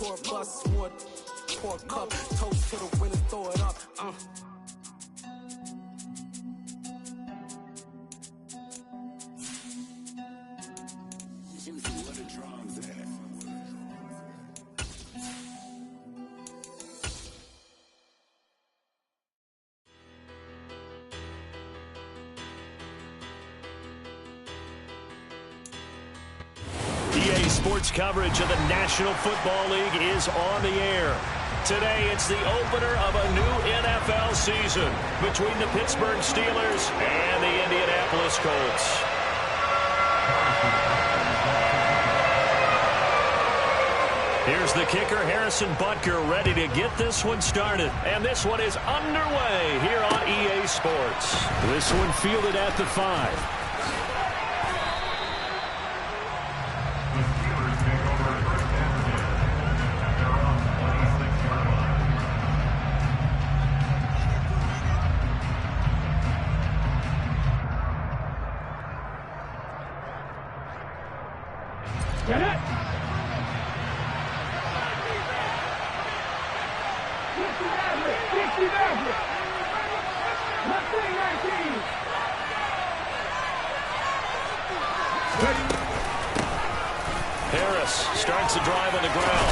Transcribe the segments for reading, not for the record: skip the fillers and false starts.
tour bus, more pour cup, toast to the winners, throw it up. EA Sports coverage of the National Football League is on the air. Today, it's the opener of a new NFL season between the Pittsburgh Steelers and the Indianapolis Colts. Here's the kicker, Harrison Butker, ready to get this one started. And this one is underway here on EA Sports. This one fielded at the 5. Get it! 50 Maverick! Let's say 19! Harris starts the drive on the ground.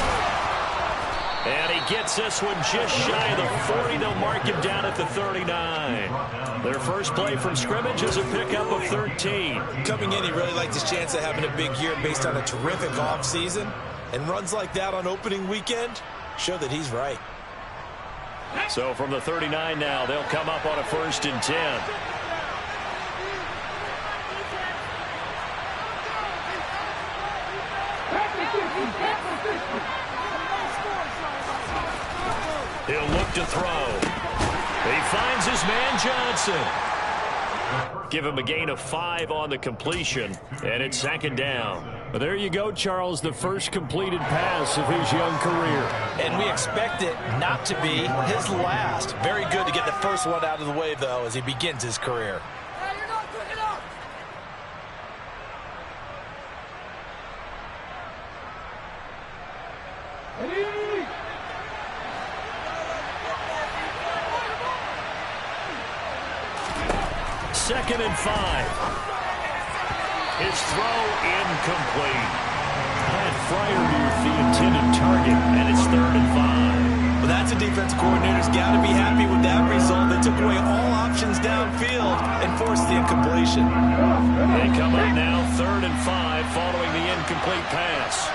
And he gets this one just shy of the 40. They'll mark him down at the 39. Their first play from scrimmage is a pickup of 13. Coming in, he really liked his chance of having a big year based on a terrific offseason. And runs like that on opening weekend show that he's right. So from the 39 now, they'll come up on a 1st and 10. He'll look to throw. He finds his man Johnson. Give him a gain of 5 on the completion, and it's 2nd down. Well, there you go, Charles, the first completed pass of his young career. And we expect it not to be his last. Very good to get the first one out of the way, though, as he begins his career. Second and 5. His throw incomplete. Had Fryer the intended target, and it's 3rd and 5. Well, that's a defensive coordinator's got to be happy with that result. They took away all options downfield and forced the incompletion. They come up now 3rd and 5 following the incomplete pass.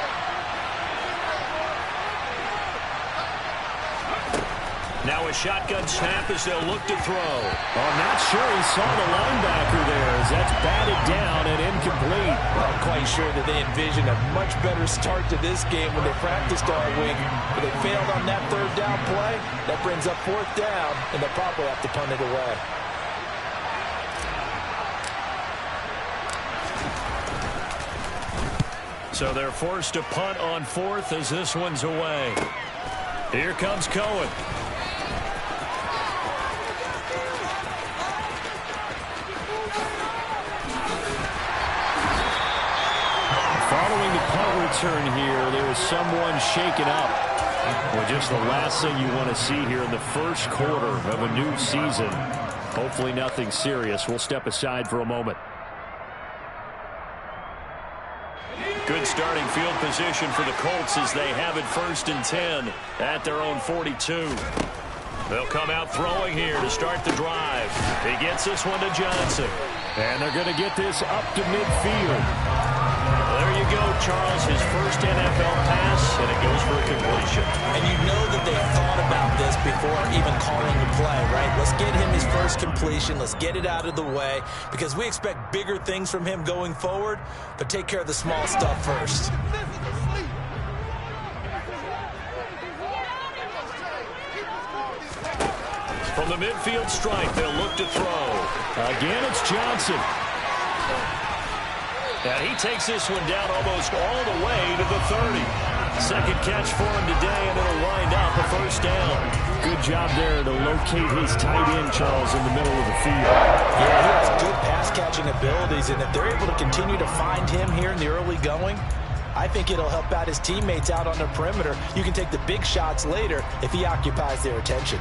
Now a shotgun snap as they'll look to throw. I'm not sure he saw the linebacker there as that's batted down and incomplete. Well, I'm quite sure that they envisioned a much better start to this game when they practiced all week. But they failed on that 3rd down play. That brings up 4th down, and they'll probably have to punt it away. So they're forced to punt on 4th as this one's away. Here comes Cohen. Following the punt return here, there is someone shaken up. Well, just the last thing you want to see here in the first quarter of a new season. Hopefully nothing serious. We'll step aside for a moment. Good starting field position for the Colts as they have it 1st and 10 at their own 42. They'll come out throwing here to start the drive. He gets this one to Johnson. And they're going to get this up to midfield. There you go, Charles, his first NFL pass, and it goes for a completion. And you know that they thought about this before even calling the play, right? Let's get him his first completion. Let's get it out of the way because we expect bigger things from him going forward, but take care of the small stuff first. From the midfield strike, they'll look to throw. Again, it's Johnson. And he takes this one down almost all the way to the 30. Second catch for him today, and it'll wind up a 1st down. Good job there to locate his tight end, Charles, in the middle of the field. Yeah, he has good pass-catching abilities, and if they're able to continue to find him here in the early going, I think it'll help out his teammates out on the perimeter. You can take the big shots later if he occupies their attention.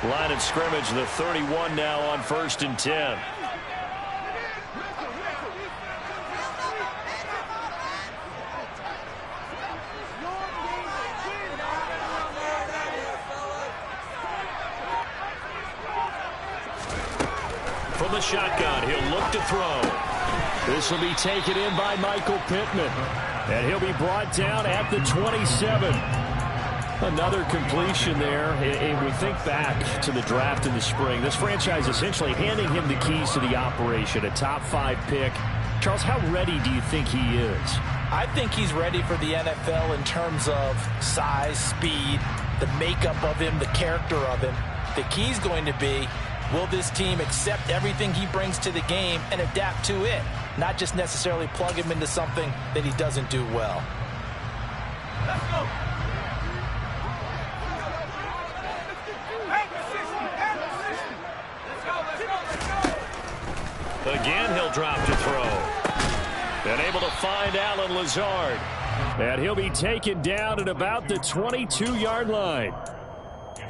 Line of scrimmage, the 31 now on 1st and 10. From the shotgun, he'll look to throw. This will be taken in by Michael Pittman. And he'll be brought down at the 27. Another completion there. And we think back to the draft in the spring. This franchise essentially handing him the keys to the operation, a top 5 pick. Charles, how ready do you think he is? I think he's ready for the NFL in terms of size, speed, the makeup of him, the character of him. The key's going to be, will this team accept everything he brings to the game and adapt to it? Not just necessarily plug him into something that he doesn't do well. Let's go. Again, he'll drop to throw. And able to find Alan Lazard. And he'll be taken down at about the 22-yard line.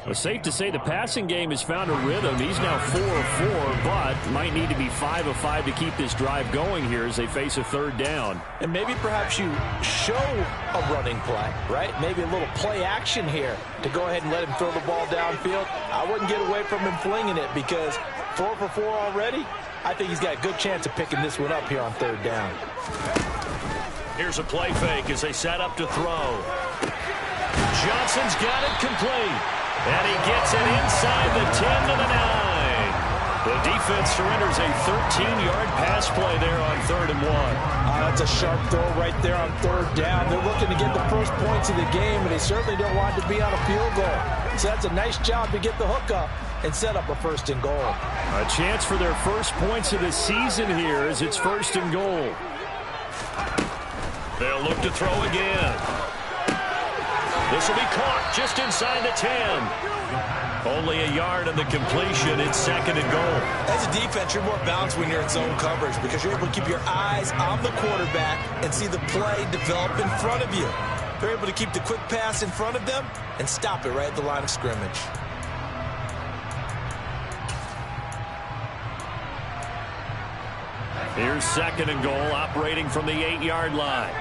Well, safe to say the passing game has found a rhythm. He's now 4 of 4, but might need to be 5 of 5 to keep this drive going here as they face a 3rd down. And maybe perhaps you show a running play, right? Maybe a little play action here to go ahead and let him throw the ball downfield. I wouldn't get away from him flinging it because 4 for 4 already. I think he's got a good chance of picking this one up here on 3rd down. Here's a play fake as they set up to throw. Johnson's got it complete. And he gets it inside the 10 to the 9. The defense surrenders a 13-yard pass play there on 3rd and 1. That's a sharp throw right there on 3rd down. They're looking to get the first points of the game, and they certainly don't want to be on a field goal. So that's a nice job to get the hook up and set up a 1st and goal. A chance for their first points of the season here as it's 1st and goal. They'll look to throw again. This will be caught just inside the 10. Only a yard on the completion. It's 2nd and goal. As a defense, you're more balanced when you're in zone coverage because you're able to keep your eyes on the quarterback and see the play develop in front of you. They're able to keep the quick pass in front of them and stop it right at the line of scrimmage. Here's 2nd and goal, operating from the 8-yard line.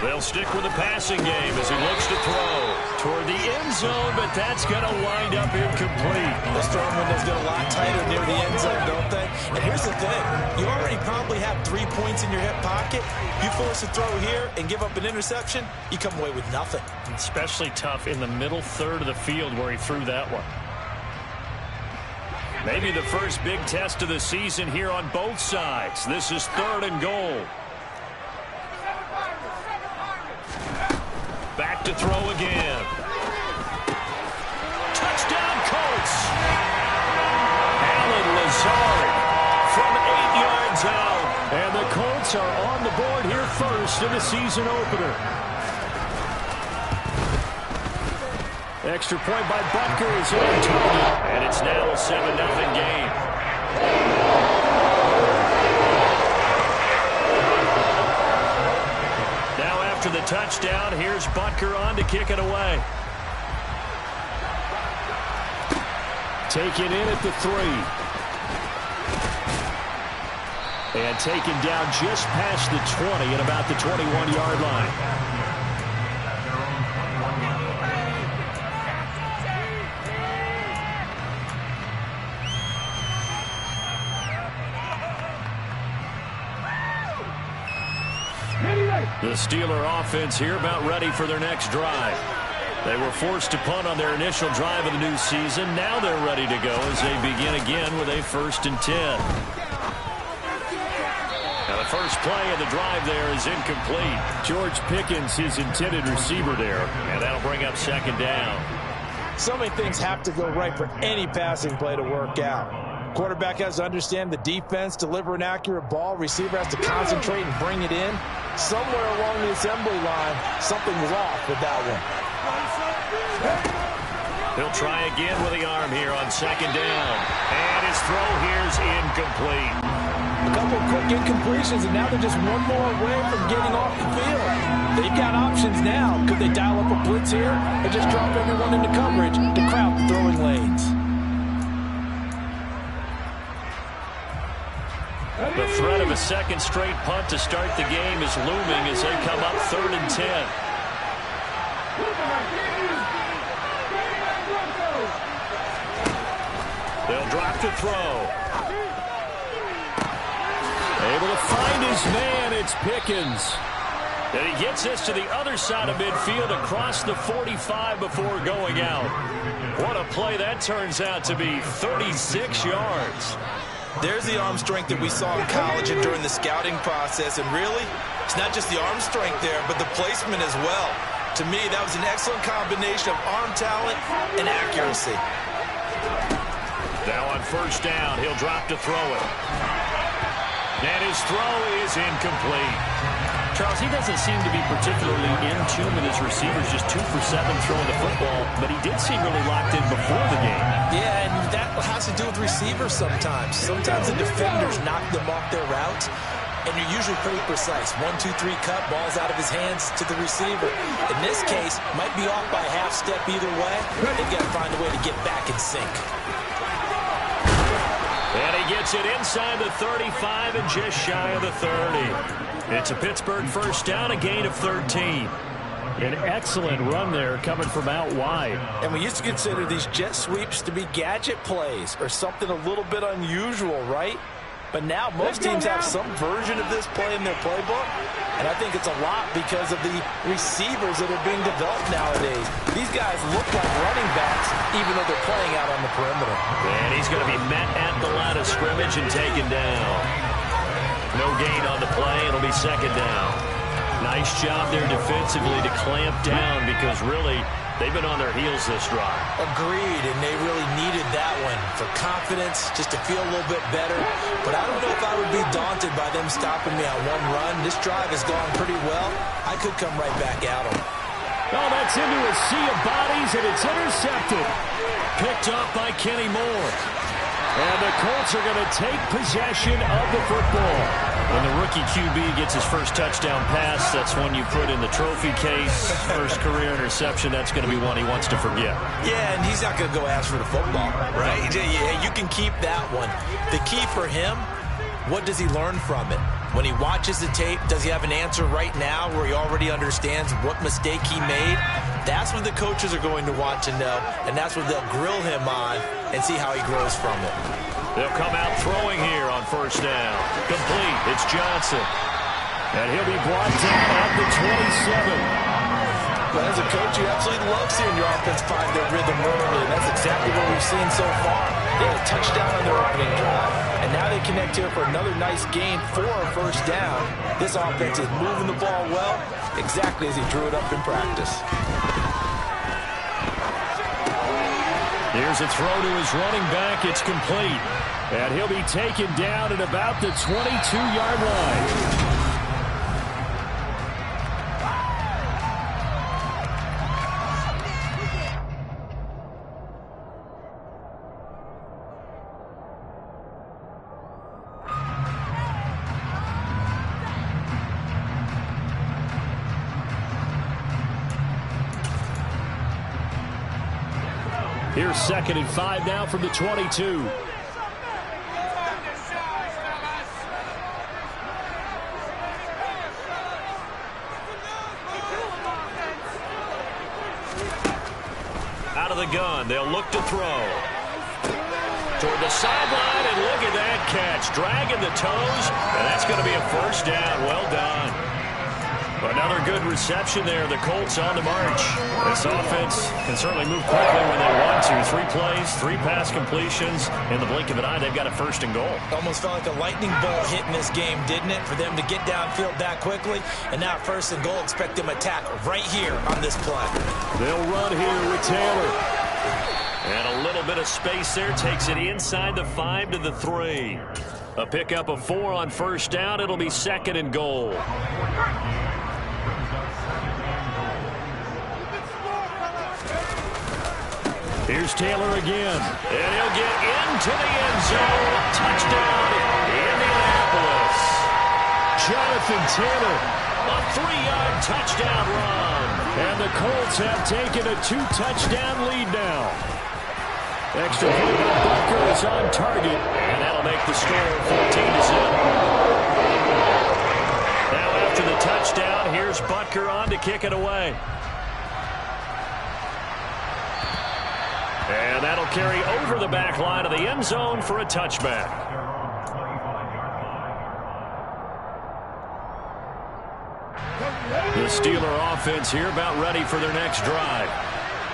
They'll stick with the passing game as he looks to throw toward the end zone, but that's going to wind up incomplete. Those throwing windows get a lot tighter near the end zone, don't they? And here's the thing. You already probably have 3 points in your hip pocket. You force a throw here and give up an interception, you come away with nothing. Especially tough in the middle 3rd of the field where he threw that one. Maybe the first big test of the season here on both sides. This is 3rd and goal. Back to throw again. Touchdown, Colts. Alan Lazard from 8 yards out. And the Colts are on the board here first in the season opener. Extra point by Butker is on target. And it's now a 7-0 game. To the touchdown, here's Butker on to kick it away. Taken in at the 3. And taken down just past the 20 at about the 21-yard line. The Steeler offense here about ready for their next drive. They were forced to punt on their initial drive of the new season. Now they're ready to go as they begin again with a 1st and 10. Now the first play of the drive there is incomplete. George Pickens, his intended receiver there. And that'll bring up 2nd down. So many things have to go right for any passing play to work out. Quarterback has to understand the defense, deliver an accurate ball. Receiver has to concentrate and bring it in. Somewhere along the assembly line, something was off with that one. He'll try again with the arm here on second down. And his throw here's incomplete. A couple of quick incompletions, and now they're just one more away from getting off the field. They've got options now. Could they dial up a blitz here or just drop everyone into coverage to crowd the throwing lanes? The threat of a second straight punt to start the game is looming as they come up 3rd and 10. They'll drop to throw. Able to find his man. It's Pickens. And he gets this to the other side of midfield across the 45 before going out. What a play that turns out to be. 36 yards. There's the arm strength that we saw in college and during the scouting process. And really, it's not just the arm strength there, but the placement as well. To me, that was an excellent combination of arm talent and accuracy. Now on first down, he'll drop to throw it. And his throw is incomplete. Charles, he doesn't seem to be particularly in tune with his receivers, just 2 for 7 throwing the football, but he did seem really locked in before the game. Yeah, and that has to do with receivers sometimes. Sometimes the defenders knock them off their routes, and you're usually pretty precise. 1, 2, 3 cut, ball's out of his hands to the receiver. In this case, might be off by a half step either way. They've got to find a way to get back in sync. And he gets it inside the 35 and just shy of the 30. It's a Pittsburgh first down, a gain of 13. An excellent run there coming from out wide. And we used to consider these jet sweeps to be gadget plays or something a little bit unusual, right? But now most teams have some version of this play in their playbook. And I think it's a lot because of the receivers that are being developed nowadays. These guys look like running backs even though they're playing out on the perimeter. And he's going to be met at the line of scrimmage and taken down. No gain on the play. It'll be second down. Nice job there defensively to clamp down because really they've been on their heels this drive. Agreed, and they really needed that one for confidence, just to feel a little bit better. But I don't know if I would be daunted by them stopping me on one run. This drive has gone pretty well. I could come right back at them. Oh, that's into a sea of bodies, and it's intercepted. Picked up by Kenny Moore. And the Colts are going to take possession of the football. When the rookie QB gets his first touchdown pass, that's one you put in the trophy case. First career interception, that's going to be one he wants to forget. Yeah, and he's not going to go ask for the football, right? Yeah, you can keep that one. The key for him, what does he learn from it? When he watches the tape, does he have an answer right now where he already understands what mistake he made? That's what the coaches are going to want to know, and that's what they'll grill him on and see how he grows from it. They'll come out throwing here on first down. Complete. It's Johnson. And he'll be brought down at the 27. But as a coach, you absolutely love seeing your offense find their rhythm early, and that's exactly what we've seen so far. They had a touchdown on their opening drive, and now they connect here for another nice gain for a first down. This offense is moving the ball well, exactly as he drew it up in practice. Here's a throw to his running back. It's complete. And he'll be taken down at about the 22-yard line. Here's 2nd and 5 now from the 22. Out of the gun, they'll look to throw. Toward the sideline, and look at that catch. Dragging the toes, and that's going to be a first down. Well done. Another good reception there. The Colts on the march. This offense can certainly move quickly when they want to. 3 plays, 3 pass completions. In the blink of an eye, they've got a first and goal. Almost felt like a lightning bolt hit in this game, didn't it? For them to get downfield that quickly. And now first and goal, expect them to attack right here on this play. They'll run here with Taylor. And a little bit of space there. Takes it inside the 5 to the 3. A pickup of 4 on first down. It'll be 2nd and goal. Here's Taylor again. And he'll get into the end zone. Touchdown, Indianapolis. Jonathan Taylor. A 3-yard touchdown run. And the Colts have taken a 2-touchdown lead now. Extra point by Butker is on target. And that'll make the score 14-7. Now after the touchdown, here's Butker on to kick it away. And that'll carry over the back line of the end zone for a touchback. The Steeler offense here about ready for their next drive.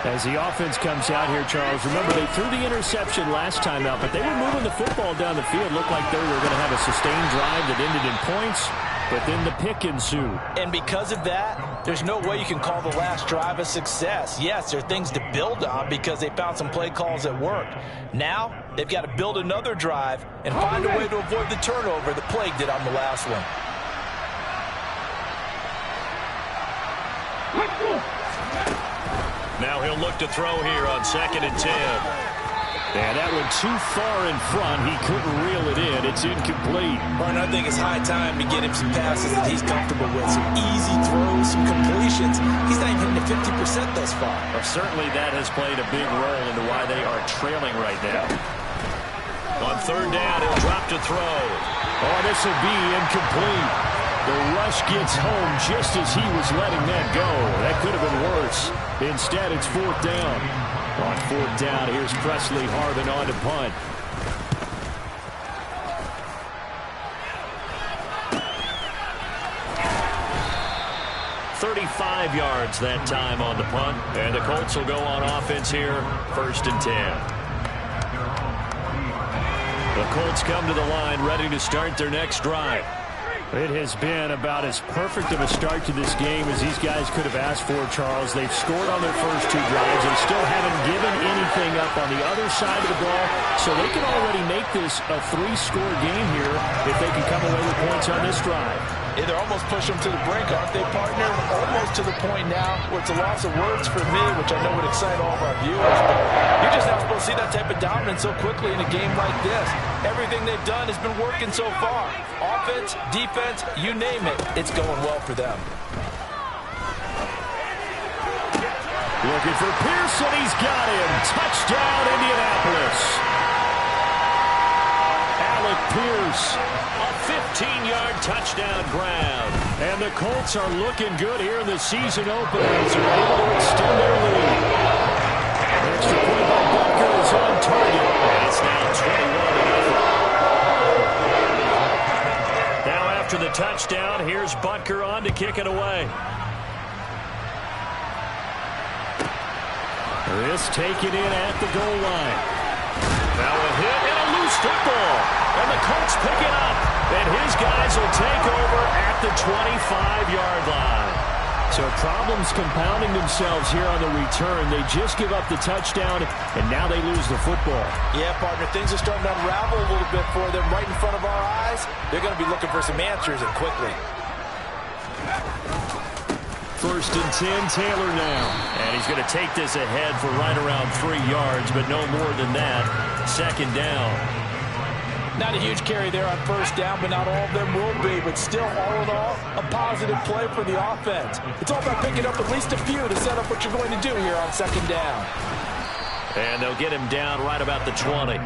As the offense comes out here, Charles, remember they threw the interception last time out, but they were moving the football down the field. Looked like they were going to have a sustained drive that ended in points, but then the pick ensued. And because of that, there's no way you can call the last drive a success. Yes, there are things to build on because they found some play calls that worked. Now, they've got to build another drive and find a way to avoid the turnover the Plague did on the last one. Now he'll look to throw here on 2nd and 10. And that went too far in front. He couldn't reel it in. It's incomplete. Martin, I think it's high time to get him some passes that he's comfortable with. Some easy throws, some completions. He's not even hitting the 50% thus far. Well, certainly that has played a big role into why they are trailing right now. On 3rd down, he'll drop to throw. Oh, this will be incomplete. The rush gets home just as he was letting that go. That could have been worse. Instead, it's 4th down. On 4th down, here's Presley Harvin on to punt. .35 yards that time on the punt. And the Colts will go on offense here, 1st and 10. The Colts come to the line ready to start their next drive. It has been about as perfect of a start to this game as these guys could have asked for, Charles. They've scored on their first 2 drives. They still haven't given anything up on the other side of the ball, so they can already make this a 3-score game here if they can come away with points on this drive. Yeah, they're almost pushing them to the brink, aren't they, partner? Almost to the point now where it's a loss of words for me, which I know would excite all of our viewers, but you're just not supposed to see that type of dominance so quickly in a game like this. Everything they've done has been working so far. Offense, defense, you name it, it's going well for them. Looking for Pearson, he's got him. Touchdown, Indianapolis. Alec Pierce. A 15-yard touchdown grab. And the Colts are looking good here in the season opener as they're able to extend their lead. Extra point by Butker is on target. And it's now 21-0. Now after the touchdown, here's Butker on to kick it away. This taken in at the goal line. Now a hit and a loose football. And the Colts pick it up. And his guys will take over at the 25-yard line. So problems compounding themselves here on the return. They just give up the touchdown, and now they lose the football. Yeah, partner, things are starting to unravel a little bit for them right in front of our eyes. They're going to be looking for some answers, and quickly. 1st and 10, Taylor now. And he's going to take this ahead for right around 3 yards, but no more than that. 2nd down. Not a huge carry there on 1st down, but not all of them will be. But still, all in all, a positive play for the offense. It's all about picking up at least a few to set up what you're going to do here on 2nd down. And they'll get him down right about the 20.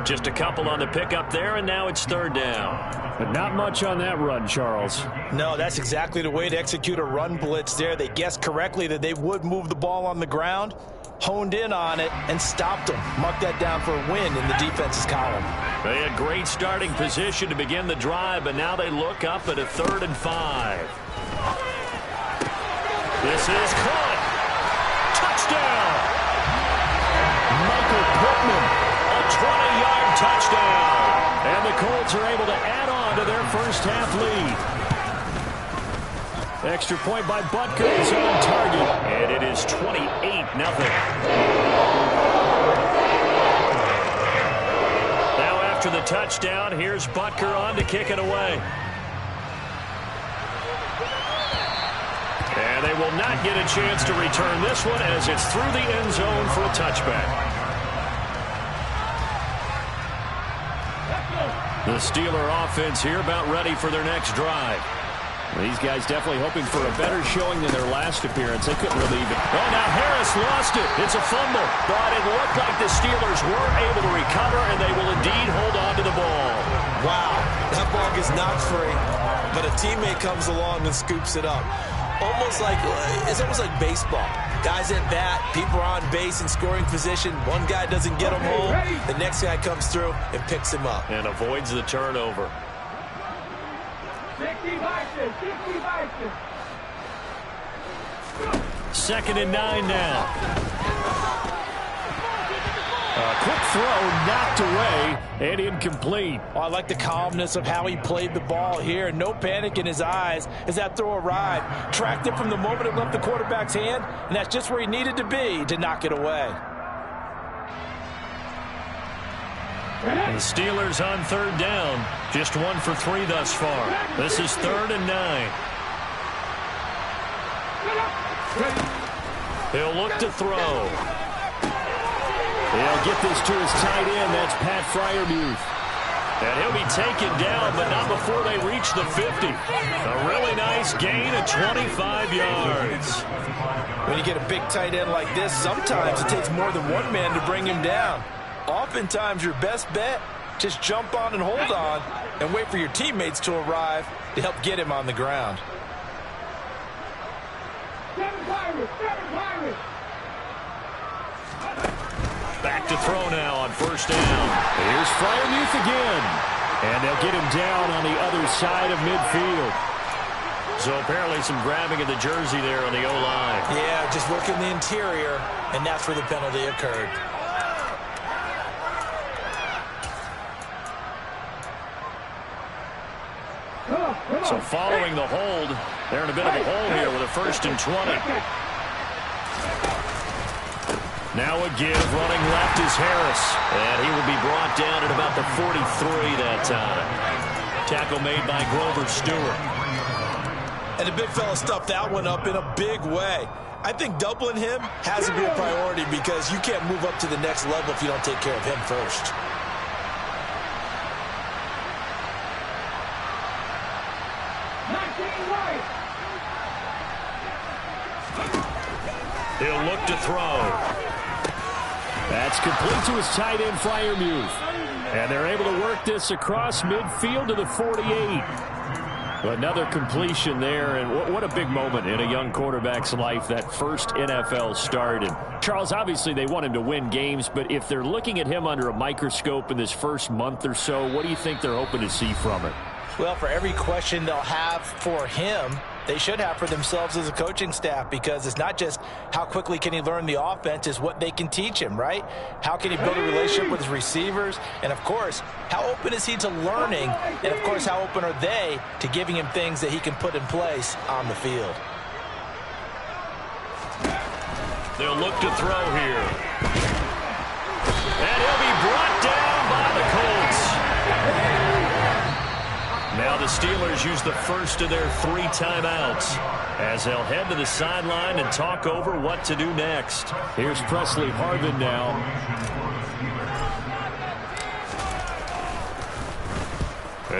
Just a couple on the pickup there, and now it's 3rd down. But not much on that run, Charles. No, that's exactly the way to execute a run blitz there. They guessed correctly that they would move the ball on the ground, honed in on it, and stopped them. Mark that down for a win in the defense's column. They had great starting position to begin the drive, but now they look up at a 3rd and 5. This is caught. Touchdown! Michael Pittman. A 20-yard touchdown. And the Colts are able to add on to their first half lead. Extra point by Butker is on target. And it is 28-0. Now after the touchdown, here's Butker on to kick it away. And they will not get a chance to return this one as it's through the end zone for a touchback. The Steeler offense here about ready for their next drive. These guys definitely hoping for a better showing than their last appearance. They couldn't really even. Oh, now Harris lost it. It's a fumble. But it looked like the Steelers were able to recover, and they will indeed hold on to the ball. Wow, that ball gets knocked free, but a teammate comes along and scoops it up. It's almost like baseball. Guys at bat, people are on base in scoring position. One guy doesn't get him home. The next guy comes through and picks him up. And avoids the turnover. 2nd and 9 now. A quick throw knocked away and incomplete. Oh, I like the calmness of how he played the ball here. No panic in his eyes as that throw arrived. Tracked it from the moment it left the quarterback's hand, and that's just where he needed to be to knock it away. The Steelers on 3rd down. Just 1 for 3 thus far. This is 3rd and 9. He'll look to throw. He'll get this to his tight end. That's Pat Freiermuth. And he'll be taken down, but not before they reach the 50. A really nice gain of 25 yards. When you get a big tight end like this, sometimes it takes more than one man to bring him down. Oftentimes, your best bet, just jump on and hold on and wait for your teammates to arrive to help get him on the ground. Back to throw now on 1st down. Here's Freiermuth again. And they'll get him down on the other side of midfield. So apparently some grabbing of the jersey there on the O-line. Yeah, just working the interior, and that's where the penalty occurred. So following the hold, they're in a bit of a hole here with a 1st and 20. Now a give, running left is Harris. And he will be brought down at about the 43 that time. Tackle made by Grover Stewart. And the big fella stuffed that one up in a big way. I think doubling him has to be a priority because you can't move up to the next level if you don't take care of him first. He'll look to throw. That's complete to his tight end, Freiermuth. And they're able to work this across midfield to the 48. Another completion there, and what a big moment in a young quarterback's life, that first NFL start. And Charles, obviously they want him to win games, but if they're looking at him under a microscope in this first month or so, what do you think they're hoping to see from it? Well, for every question they'll have for him, they should have for themselves as a coaching staff, because it's not just how quickly can he learn the offense, it's what they can teach him, right? How can he build a relationship with his receivers? And, of course, how open is he to learning? And, of course, how open are they to giving him things that he can put in place on the field? They'll look to throw here. And he'll be brought down by the Colts. Now the Steelers use the first of their 3 timeouts as they'll head to the sideline and talk over what to do next. Here's Presley Harvin now.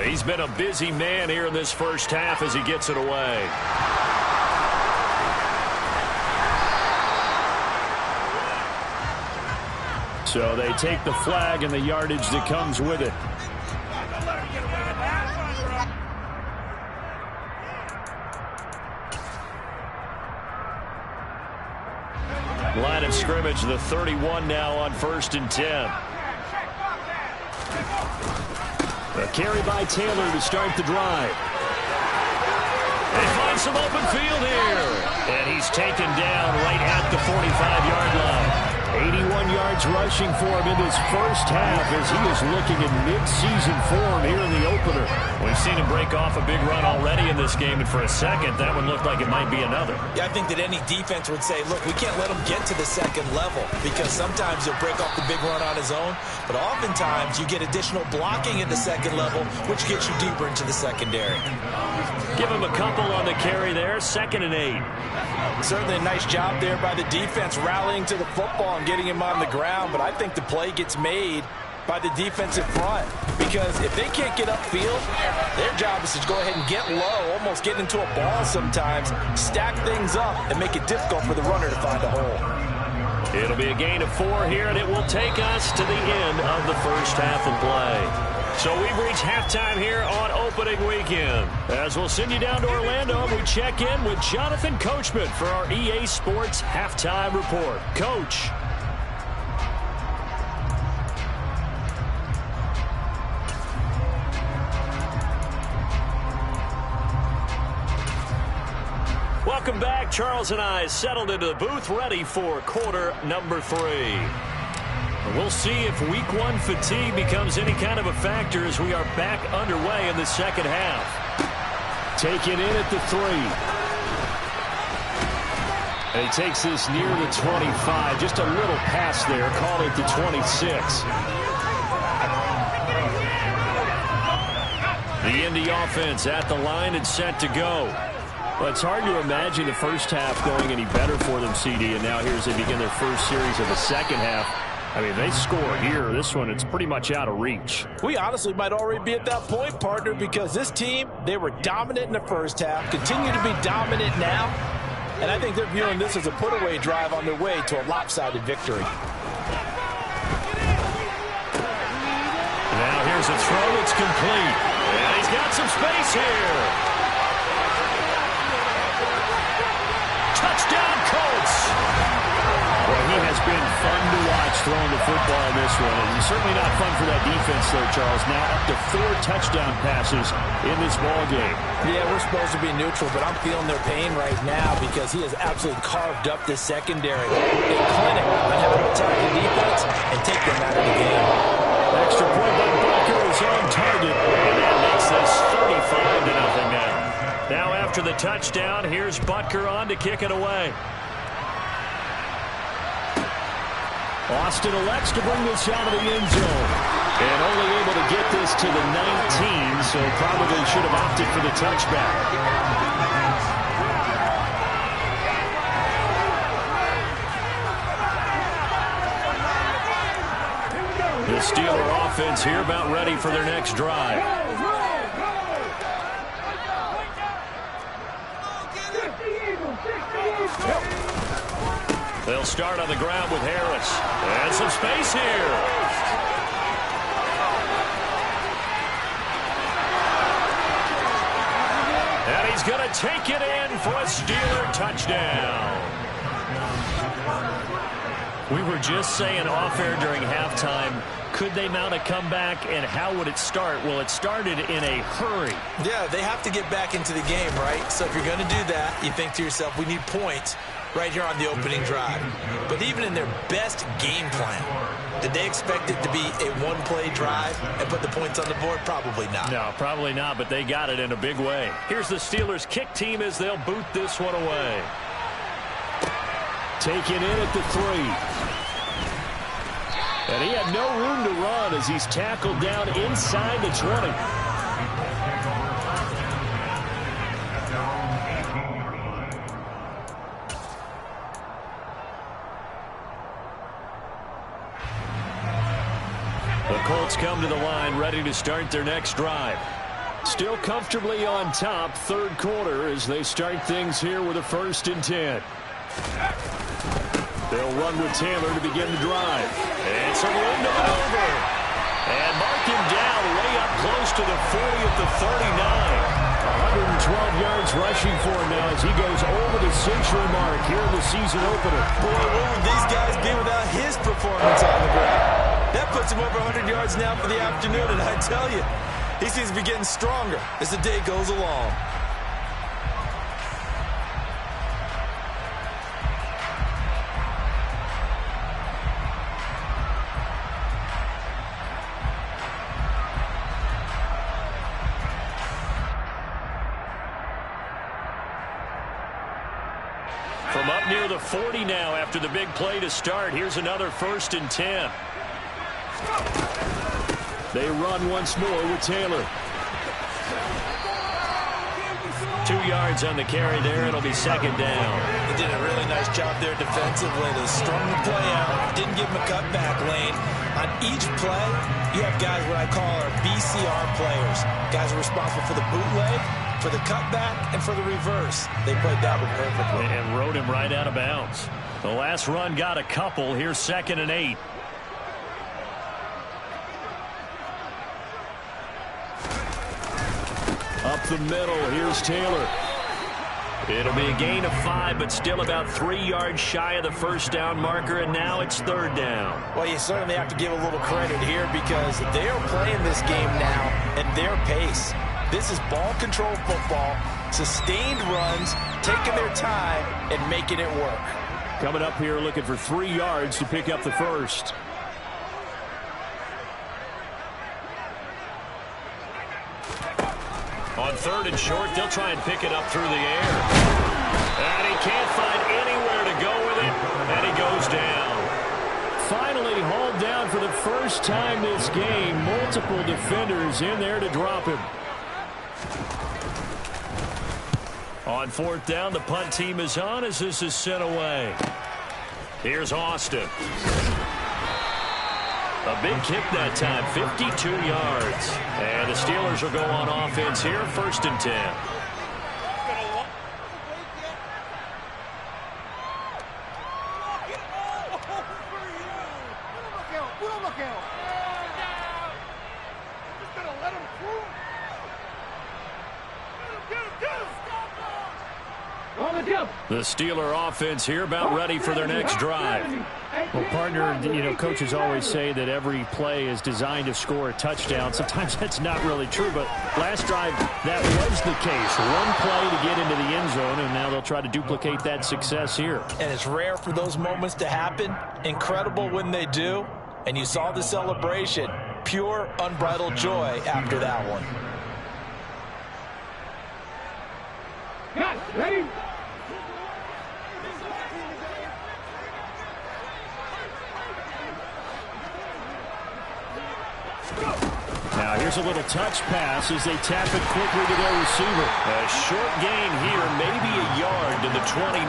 He's been a busy man here in this first half as he gets it away. So they take the flag and the yardage that comes with it. Line of scrimmage, the 31 now on 1st and 10. A carry by Taylor to start the drive. They find some open field here. And he's taken down right at the 45-yard line. 81 yards rushing for him in this first half as he is looking in mid-season form here in the opener. We've seen him break off a big run already in this game, and for a second, that one looked like it might be another. Yeah, I think that any defense would say, look, we can't let him get to the second level because sometimes he'll break off the big run on his own, but oftentimes you get additional blocking at the second level, which gets you deeper into the secondary. Give him a couple on the carry there, 2nd and 8. Certainly a nice job there by the defense rallying to the football and getting him on the ground, but I think the play gets made by the defensive front because if they can't get upfield, their job is to go ahead and get low, almost get into a ball sometimes, stack things up, and make it difficult for the runner to find a hole. It'll be a gain of 4 here, and it will take us to the end of the first half of play. So we've reached halftime here on opening weekend. As we'll send you down to Orlando, we check in with Jonathan Coachman for our EA Sports Halftime Report. Coach. Welcome back. Charles and I settled into the booth ready for quarter number 3. We'll see if week 1 fatigue becomes any kind of a factor as we are back underway in the second half. Taken in at the 3. And he takes this near the 25. Just a little pass there. Call it the 26. The Indy offense at the line and set to go. Well, it's hard to imagine the first half going any better for them, CD, and now here's they begin their first series of the second half. I mean, they score here. This one, it's pretty much out of reach. We honestly might already be at that point, partner, because this team, they were dominant in the first half, continue to be dominant now, and I think they're viewing this as a put-away drive on their way to a lopsided victory. Now here's a throw. It's complete. And he's got some space here. Touchdown, Colts. Well, he has been fun to watch throwing the football in this one. And certainly not fun for that defense, though, Charles. Now up to 4 touchdown passes in this ball game. Yeah, we're supposed to be neutral, but I'm feeling their pain right now because he has absolutely carved up this secondary. A clinic on how to attack the defense and take them out of the game. Extra point by Butker is on target. And that makes this 35-0 now. Now after the touchdown, here's Butker on to kick it away. Austin elects to bring this out of the end zone. And only able to get this to the 19, so probably should have opted for the touchback. The Steeler offense here about ready for their next drive. They'll start on the ground with Harris. And some space here. And he's going to take it in for a Steeler touchdown. We were just saying off-air during halftime, could they mount a comeback, and how would it start? Well, it started in a hurry. Yeah, they have to get back into the game, right? So if you're going to do that, you think to yourself, we need points right here on the opening drive. But even in their best game plan, did they expect it to be a one-play drive and put the points on the board? Probably not. No, probably not, but they got it in a big way. Here's the Steelers' kick team as they'll boot this one away. Taken in at the 3. And he had no room to run as he's tackled down inside the 20. The Colts come to the line ready to start their next drive. Still comfortably on top, third quarter as they start things here with a 1st and 10. They'll run with Taylor to begin the drive. And some room to maneuver. And mark him down way up close to the 40 at the 39. 112 yards rushing for him now as he goes over the century mark here in the season opener. Boy, what would these guys be without his performance on the ground? That puts him over 100 yards now for the afternoon, and I tell you, he seems to be getting stronger as the day goes along. right near the 40 now after the big play to start. Here's another 1st and 10. They run once more with Taylor. 2 yards on the carry there. It'll be 2nd down. They did a really nice job there defensively. They strung the play out, didn't give him a cutback lane. On each play, you have guys what I call our BCR players. Guys are responsible for the bootleg, for the cutback, and for the reverse. They played that one perfectly. And rode him right out of bounds. The last run got a couple. Here's 2nd and 8. Up the middle, here's Taylor. It'll be a gain of 5, but still about 3 yards shy of the 1st down marker, and now it's 3rd down. Well, you certainly have to give a little credit here because they are playing this game now at their pace. This is ball control football, sustained runs, taking their time, and making it work. Coming up here looking for 3 yards to pick up the 1st. On 3rd and short, they'll try and pick it up through the air. And he can't find anywhere to go with it, and he goes down. Finally hauled down for the first time this game. Multiple defenders in there to drop him. On 4th down, the punt team is on as this is sent away. Here's Austin. A big kick that time, 52 yards. And the Steelers will go on offense here, 1st and 10. The Steeler offense here about ready for their next drive. Well, partner, you know, coaches always say that every play is designed to score a touchdown. Sometimes that's not really true, but last drive, that was the case. One play to get into the end zone, and now they'll try to duplicate that success here. And it's rare for those moments to happen. Incredible when they do. And you saw the celebration. Pure, unbridled joy after that one. Yes, ready? Now here's a little touch pass as they tap it quickly to their receiver. A short gain here, maybe a yard to the 29.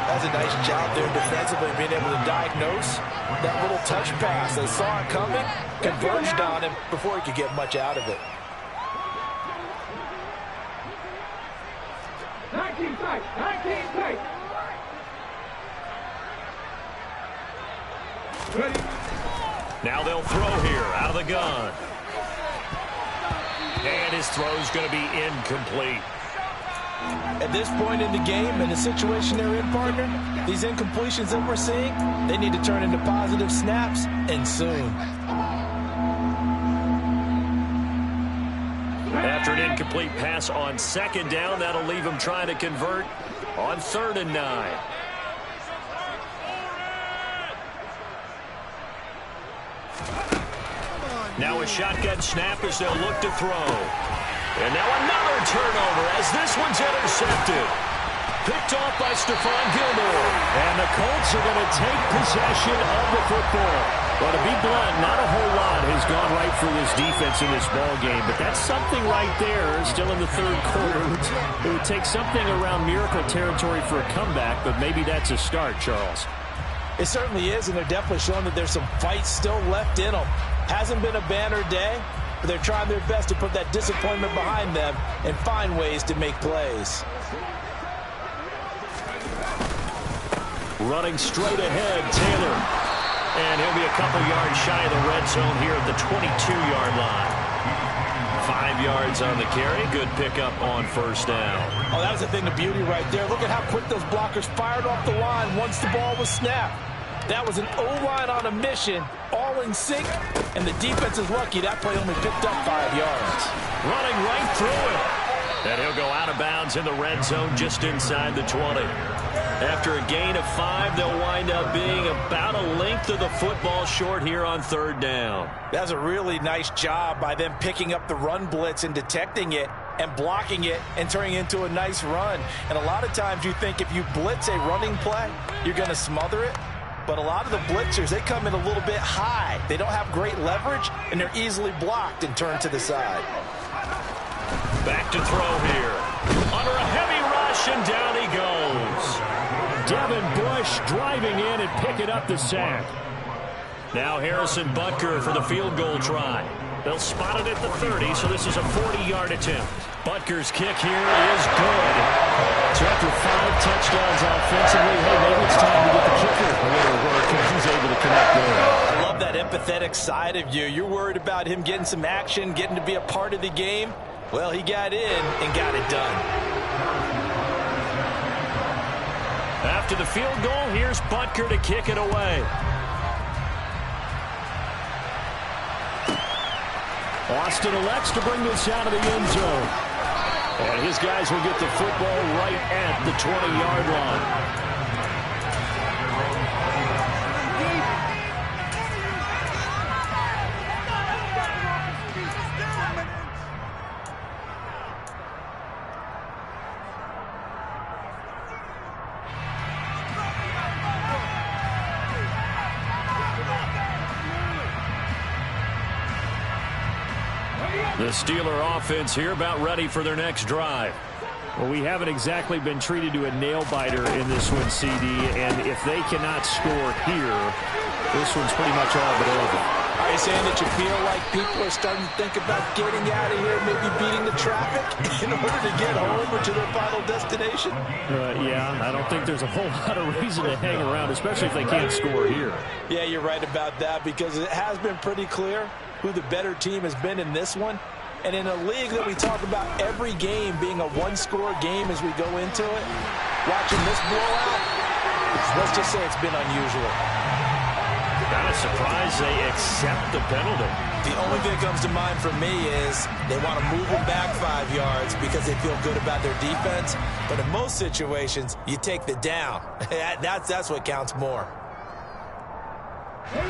That's a nice job there defensively, being able to diagnose that little touch pass. They saw it coming, converged on him before he could get much out of it. 19 tight, 19 tight. Ready? Now they'll throw here out of the gun. And his throw's going to be incomplete. At this point in the game, in the situation they're in, partner, these incompletions that we're seeing, they need to turn into positive snaps, and soon. After an incomplete pass on 2nd down, that'll leave him trying to convert on 3rd and 9. Now a shotgun snap as they'll look to throw. And now another turnover as this one's intercepted. Picked off by Stephon Gilmore. And the Colts are going to take possession of the football. Well, to be blunt, not a whole lot has gone right for this defense in this ball game, but that's something right there. Still in the 3rd quarter. It would take something around miracle territory for a comeback, but maybe that's a start, Charles. It certainly is, and they're definitely showing that there's some fight still left in them. Hasn't been a banner day, but they're trying their best to put that disappointment behind them and find ways to make plays. Running straight ahead, Taylor. And he'll be a couple yards shy of the red zone here at the 22-yard line. 5 yards on the carry. Good pickup on 1st down. Oh, that was the thing, the beauty right there. Look at how quick those blockers fired off the line once the ball was snapped. That was an O-line on a mission, all in sync, and the defense is lucky that play only picked up 5 yards. Running right through it. And he'll go out of bounds in the red zone just inside the 20. After a gain of 5, they'll wind up being about a length of the football short here on 3rd down. That's a really nice job by them picking up the run blitz and detecting it. and blocking it and turning it into a nice run. And a lot of times you think if you blitz a running play, you're going to smother it. But a lot of the blitzers, they come in a little bit high. They don't have great leverage, and they're easily blocked and turned to the side. Back to throw here. Under a heavy rush, and down he goes. Devin Bush driving in and picking up the sack. Now Harrison Butker for the field goal try. They'll spot it at the 30, so this is a 40-yard attempt. Butker's kick here is good. So after 5 touchdowns offensively, hey, maybe it's time to get the kicker a little work, and he's able to connect there. I love that empathetic side of you. You're worried about him getting some action, getting to be a part of the game. Well, he got in and got it done. After the field goal, here's Butker to kick it away. Austin elects to bring this out of the end zone. And his guys will get the football right at the 20-yard line. The Steeler offense here about ready for their next drive. Well, we haven't exactly been treated to a nail-biter in this one, CD, and if they cannot score here, this one's pretty much all but over. Are you saying that you feel like people are starting to think about getting out of here, maybe beating the traffic in order to get home or to their final destination? Yeah, I don't think there's a whole lot of reason to hang around, especially if they can't score here. Yeah, you're right about that, because it has been pretty clear who the better team has been in this one. And in a league that we talk about every game being a one-score game as we go into it, watching this blowout, let's just say it's been unusual. Kind of surprised they accept the penalty. The only thing that comes to mind for me is they want to move them back 5 yards because they feel good about their defense. But in most situations, you take the down. That's what counts more.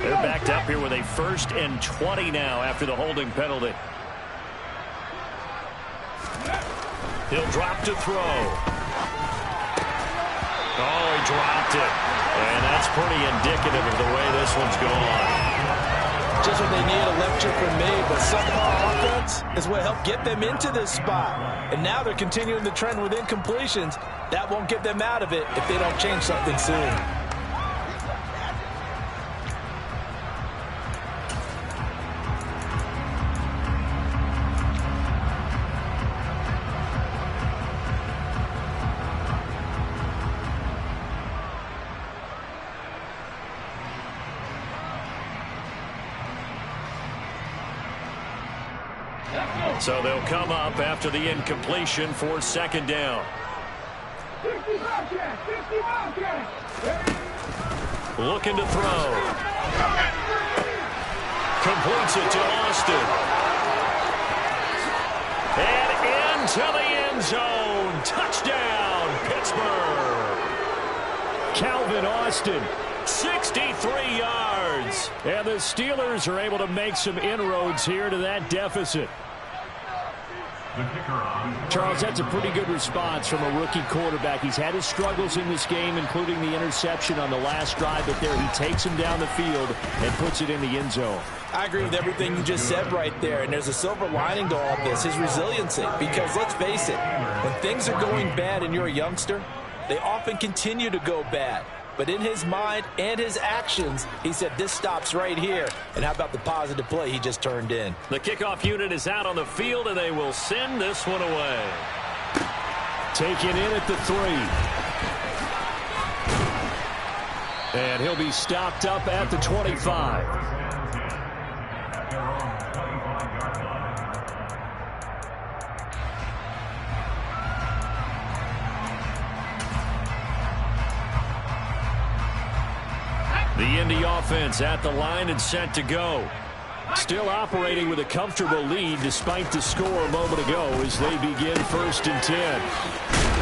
They're backed up here with a 1st and 20 now after the holding penalty. He'll drop to throw. Oh, he dropped it. And that's pretty indicative of the way this one's gone. Just what they need, a lecture from me, but somehow offense is what helped get them into this spot. And now they're continuing the trend with incompletions. That won't get them out of it if they don't change something soon. So they'll come up after the incompletion for 2nd down. Looking to throw. Completes it to Austin. And into the end zone. Touchdown, Pittsburgh. Calvin Austin. 63 yards. And the Steelers are able to make some inroads here to that deficit. Charles, that's a pretty good response from a rookie quarterback. He's had his struggles in this game, including the interception on the last drive, but there he takes him down the field and puts it in the end zone. I agree with everything you just said right there, and there's a silver lining to all this, his resiliency. Because let's face it, when things are going bad and you're a youngster, they often continue to go bad. But in his mind and his actions, he said this stops right here. And how about the positive play he just turned in? The kickoff unit is out on the field, and they will send this one away. Taken in at the 3. And he'll be stopped up at the 25. The Indy offense at the line and set to go. Still operating with a comfortable lead despite the score a moment ago as they begin 1st and 10.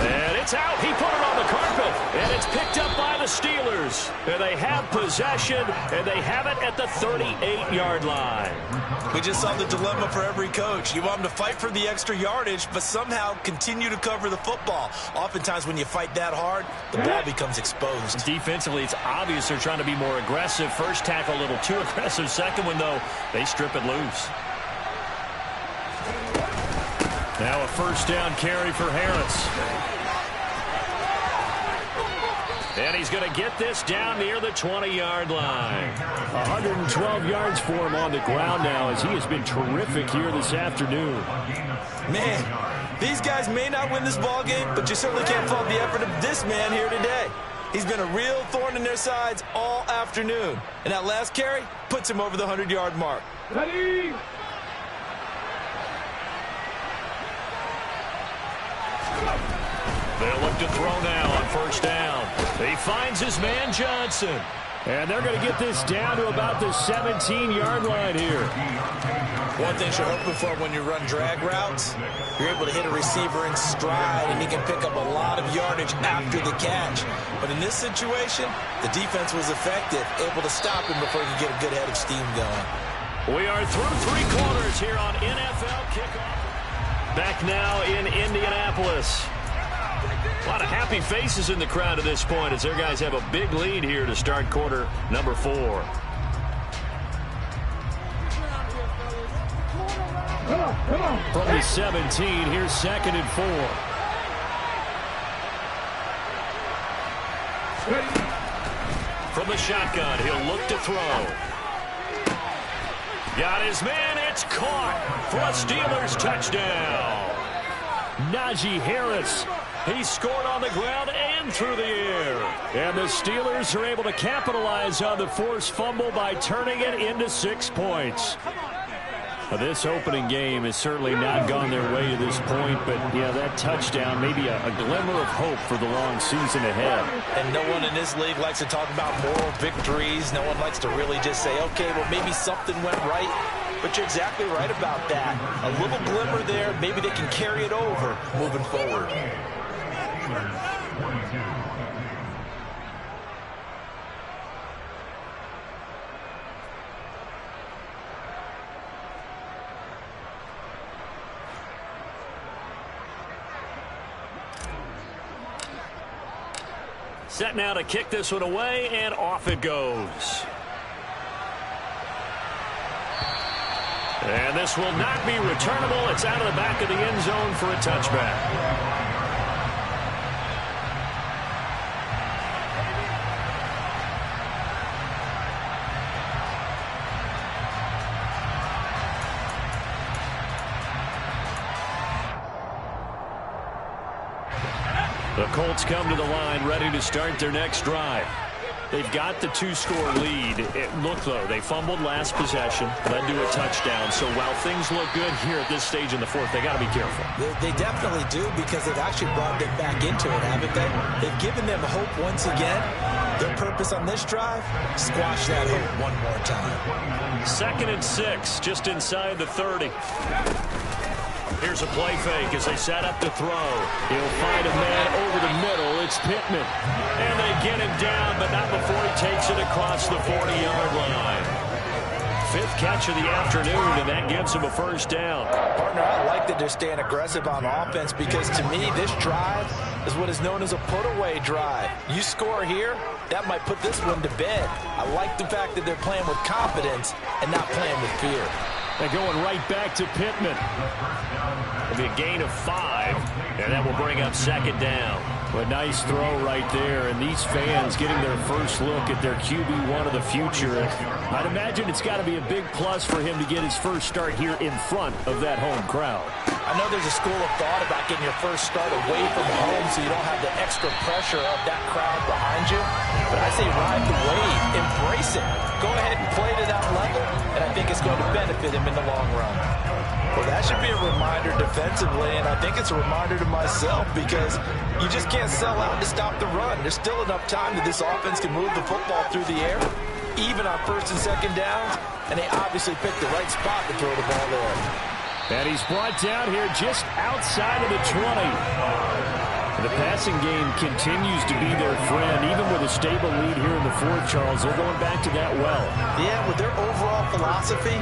And it's out. He put it on the carpet. And it's picked up by the Steelers. And they have possession, and they have it at the 38-yard line. We just saw the dilemma for every coach. You want them to fight for the extra yardage, but somehow continue to cover the football. Oftentimes when you fight that hard, the ball becomes exposed. Defensively, it's obvious they're trying to be more aggressive. First tackle a little too aggressive. Second one, though, they strip it loose. Now a first down carry for Harris. And he's going to get this down near the 20-yard line. 112 yards for him on the ground now as he has been terrific here this afternoon. Man, these guys may not win this ball game, but you certainly can't fault the effort of this man here today. He's been a real thorn in their sides all afternoon. And that last carry puts him over the 100-yard mark. Ready? They'll look to throw now on first down. He finds his man Johnson. And they're going to get this down to about the 17-yard line here. One thing you're hoping for when you run drag routes, you're able to hit a receiver in stride, and he can pick up a lot of yardage after the catch. But in this situation, the defense was effective, able to stop him before he could get a good head of steam going. We are through three quarters here on NFL Kickoff. Back now in Indianapolis. A lot of happy faces in the crowd at this point as their guys have a big lead here to start quarter number 4. From the 17, here's 2nd and 4. From the shotgun, he'll look to throw. Got his man, it's caught for a Steelers touchdown. Najee Harris. He scored on the ground and through the air. And the Steelers are able to capitalize on the forced fumble by turning it into 6 points. This opening game has certainly not gone their way to this point, but yeah, that touchdown, maybe a glimmer of hope for the long season ahead. And no one in this league likes to talk about moral victories. No one likes to really just say, okay, well, maybe something went right. But you're exactly right about that. A little glimmer there. Maybe they can carry it over moving forward. Set now to kick this one away, and off it goes. And this will not be returnable. It's out of the back of the end zone for a touchback. The Colts come to the line ready to start their next drive. They've got the 2-score lead. Look, though, they fumbled last possession, led to a touchdown. So while things look good here at this stage in the fourth, they got to be careful. They definitely do, because they've actually brought them back into it, haven't they? They've given them hope once again. Their purpose on this drive, squash that hope one more time. 2nd and 6, just inside the 30. Here's a play fake as they set up to throw. He'll find a man over the middle. It's Pittman. And they get him down, but not before he takes it across the 40-yard line. 5th catch of the afternoon, and that gives him a first down. Partner, I like that they're staying aggressive on offense, because to me, this drive is what is known as a put-away drive. You score here, that might put this one to bed. I like the fact that they're playing with confidence and not playing with fear. They're going right back to Pittman. It'll be a gain of 5, and that will bring up 2nd down. A nice throw right there, and these fans getting their first look at their QB1 of the future. I'd imagine it's got to be a big plus for him to get his first start here in front of that home crowd. I know there's a school of thought about getting your first start away from home so you don't have the extra pressure of that crowd behind you. But I say ride the wave, embrace it. Go ahead and play to that level, and I think it's going to benefit him in the long run. Well, that should be a reminder defensively, and I think it's a reminder to myself, because you just can't sell out to stop the run. There's still enough time that this offense can move the football through the air, even on 1st and 2nd downs, and they obviously picked the right spot to throw the ball there. And he's brought down here just outside of the 20. The passing game continues to be their friend. Even with a stable lead here in the fourth, Charles, they're going back to that well. Yeah, with their overall philosophy,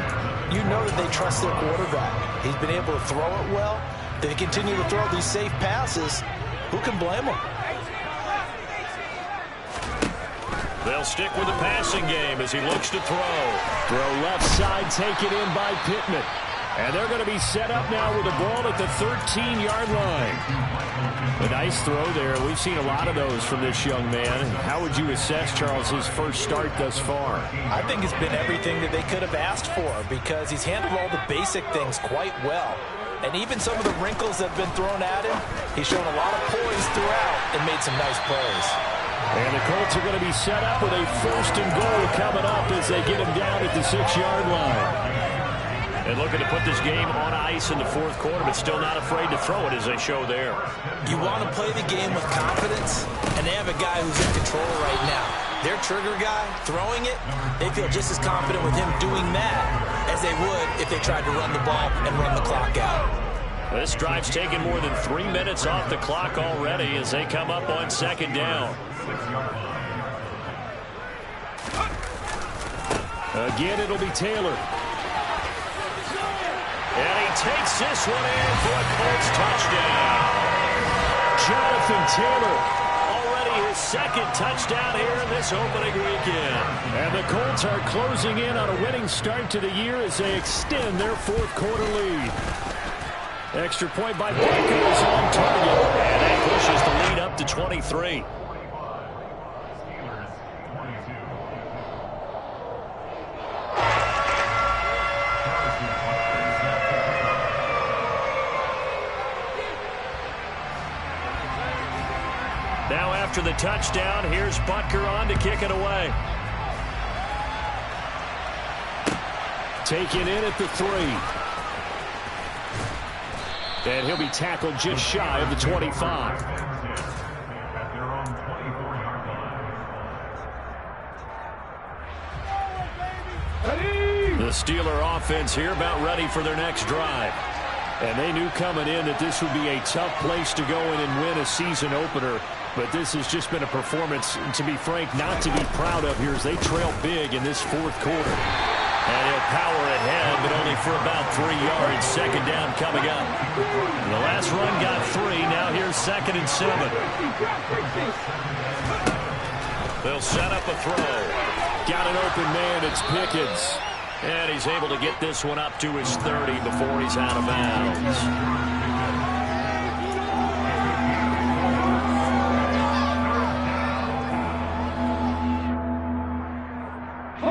you know that they trust their quarterback. He's been able to throw it well. They continue to throw these safe passes. Who can blame them? They'll stick with the passing game as he looks to throw. Throw left side, taken in by Pittman. And they're going to be set up now with the ball at the 13-yard line. A nice throw there. We've seen a lot of those from this young man. How would you assess, Charles, his first start thus far? I think it's been everything that they could have asked for because he's handled all the basic things quite well. And even some of the wrinkles that have been thrown at him, he's shown a lot of poise throughout and made some nice plays. And the Colts are going to be set up with a 1st and goal coming up as they get him down at the 6-yard line. And looking to put this game on ice in the fourth quarter, but still not afraid to throw it as they show there. You want to play the game with confidence, and they have a guy who's in control right now. Their trigger guy, throwing it, they feel just as confident with him doing that as they would if they tried to run the ball and run the clock out. This drive's taken more than 3 minutes off the clock already as they come up on 2nd down. Again, it'll be Taylor. And he takes this one in for a Colts touchdown. Jonathan Taylor. Already his 2nd touchdown here in this opening weekend. And the Colts are closing in on a winning start to the year as they extend their fourth quarter lead. Extra point by Baker is on target. And that pushes the lead up to 23. Now after the touchdown, here's Butker on to kick it away. Taken in at the 3. And he'll be tackled just shy of the 25. The Steeler offense here about ready for their next drive. And they knew coming in that this would be a tough place to go in and win a season opener. But this has just been a performance, to be frank, not to be proud of here as they trail big in this fourth quarter. And he'll power ahead, but only for about 3 yards. 2nd down coming up. The last run got 3. Now here's 2nd and 7. They'll set up a throw. Got an open man. It's Pickens. And he's able to get this one up to his 30 before he's out of bounds.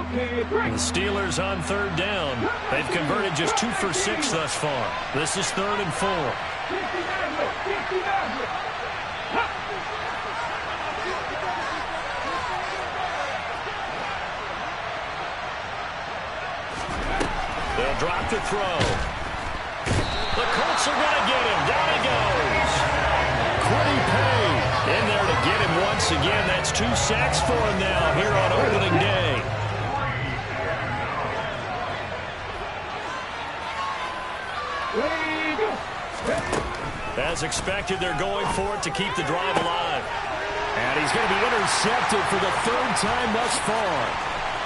The Steelers on 3rd down. They've converted just 2 for 6 thus far. This is 3rd and 4. They'll drop to throw. The Colts are going to get him. Down he goes. Quiddy Pay in there to get him once again. That's 2 sacks for him now here on opening day. As expected, they're going for it to keep the drive alive. And he's going to be intercepted for the 3rd time thus far.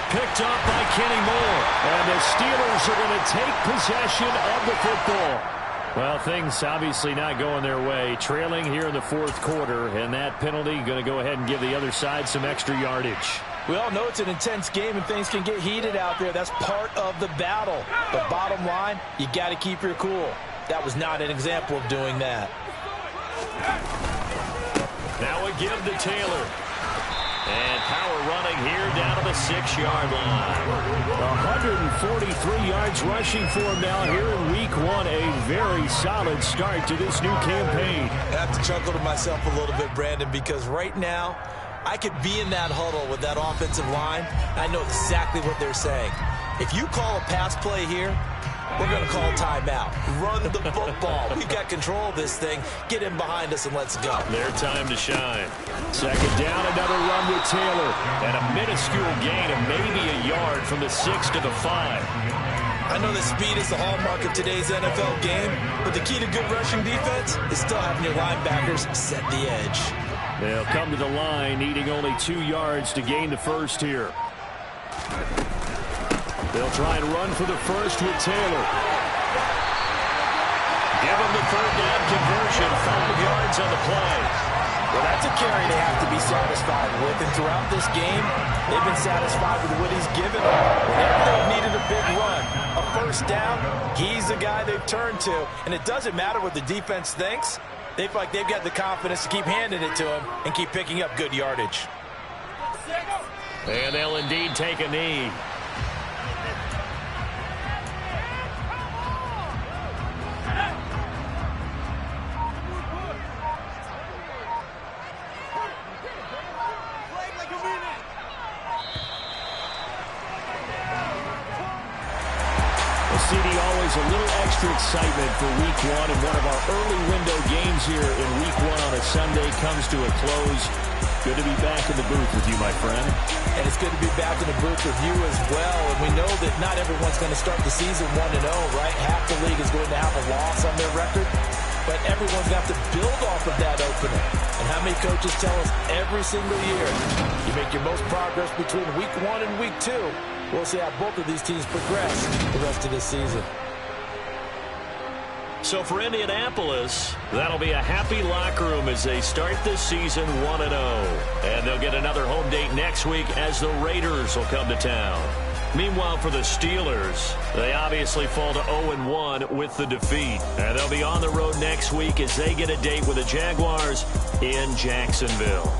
Picked up by Kenny Moore. And the Steelers are going to take possession of the football. Well, things obviously not going their way. Trailing here in the fourth quarter, and that penalty going to go ahead and give the other side some extra yardage. We all know it's an intense game and things can get heated out there. That's part of the battle. But bottom line, you got to keep your cool. That was not an example of doing that. Now a give to Taylor. And power running here down to the 6-yard line. 143 yards rushing for him now here in week 1. A very solid start to this new campaign. I have to chuckle to myself a little bit, Brandon, because right now I could be in that huddle with that offensive line. I know exactly what they're saying. If you call a pass play here, we're going to call timeout. Run the football. We've got control of this thing. Get in behind us and let's go. Their time to shine. 2nd down, another run with Taylor. And a minuscule gain of maybe a yard from the 6 to the 5. I know that speed is the hallmark of today's NFL game, but the key to good rushing defense is still having your linebackers set the edge. They'll come to the line, needing only 2 yards to gain the first here. They'll try and run for the first with Taylor. Give them the third down conversion, 5 yards on the play. Well, that's a carry they have to be satisfied with. And throughout this game, they've been satisfied with what he's given them. Whenever they've needed a big run, a first down, he's the guy they've turned to. And it doesn't matter what the defense thinks. They feel like they've got the confidence to keep handing it to him and keep picking up good yardage. And they'll indeed take a knee. Always a little extra excitement for Week 1, and one of our early window games here in Week 1 on a Sunday comes to a close. Good to be back in the booth with you, my friend. And it's good to be back in the booth with you as well. And we know that not everyone's going to start the season 1-0, right? Half the league is going to have a loss on their record. But everyone's got to build off of that opener. And how many coaches tell us every single year, you make your most progress between Week 1 and Week 2. We'll see how both of these teams progress the rest of this season. So for Indianapolis, that'll be a happy locker room as they start this season 1-0. And they'll get another home date next week as the Raiders will come to town. Meanwhile, for the Steelers, they obviously fall to 0-1 with the defeat. And they'll be on the road next week as they get a date with the Jaguars in Jacksonville.